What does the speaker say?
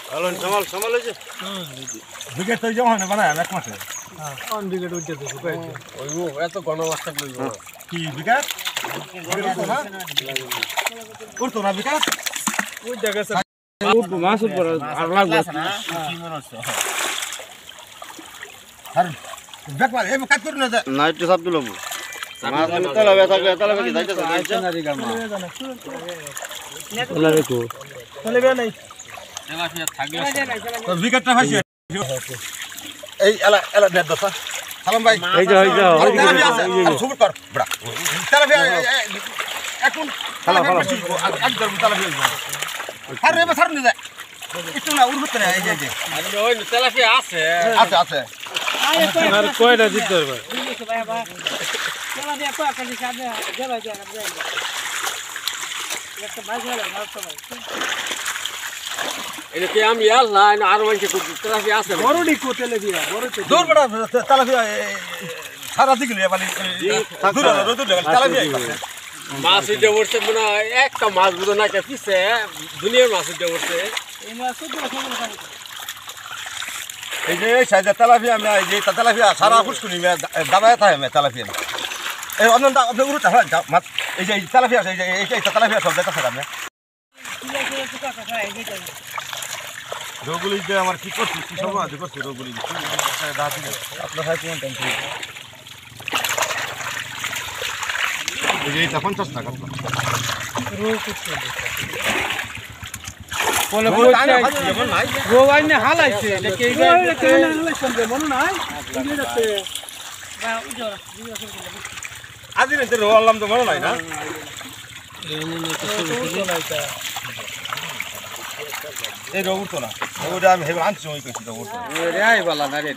আলন সামাল সামাল হইছে বিকেট তো জমা না বানায় এক মাসে কোন বিকেট উঠতে তো ওই ও এত ঘন মাছ থাকলে কি বিকেট করতো না বিকেট ওই জায়গা মাছ উপর আর লাগবে কি মনে হচ্ছে আর দেখবা এই কাজ করুন না না একটু সাপ দিলাম মাছ আমি তলাবে থাকবে তলাবে কি যাইতেছে ওলা রেখো চলে বে নাই তেলাপিয়া থাকলে তো বিকেটটা ফাইছে এই এলা এলা নেট দসা সালাম ভাই এই যে সুবুর কর বড়া তেলাপিয়া এখন হালা হালা একদম তেলাপিয়া আরে এবার ছাড়ুন না একটু না উড়বতে না এই যে আরে ওই তেলাপিয়া আছে আছে আছে আর কয়টা দিতে পারবে এটা কি আমি আল্লাহ আর মানছে তেলাপিয়া আছে বড়ডি কোতেলে দিয়া বড় দূর বড়া তেলাপিয়া সারা দিকে লিয়ে মানে দূর দূর তেলাপিয়া মাছ উঠে উঠছে মনে হয় একটা মাছ বুঝো না কে পিছে দুনিয়ার মাছ উঠে উঠছে এই যে সাইজে তেলাপিয়া আমি এই যে তেলাপিয়া সারা ফুসকুনি মে দাবায় থাকে মে তেলাপিয়া এই অন্য আপনি উড়তে হয় মাছ এই যে তেলাপিয়া আছে এই যে তেলাপিয়া সব দেখা থাকে রোগুলি দিয়ে আমার কি করছি কি সব আছে করছি রোগুলি আপনার হয় কোন টেনশন এই যে এটা 50 টাকা বলে বড় আইনা ভাজি যেমন নাই রো আইনে হালাইছে দেখে এই হালাইছে মনে নাই এই যাচ্ছে বা উজরা আজি রে রো আল্লাম তো মনে নাই না এই রো উঠতো না ওটা আমি হেবে আনছি ওই কইছি তো উঠতো রে আই বালা না রে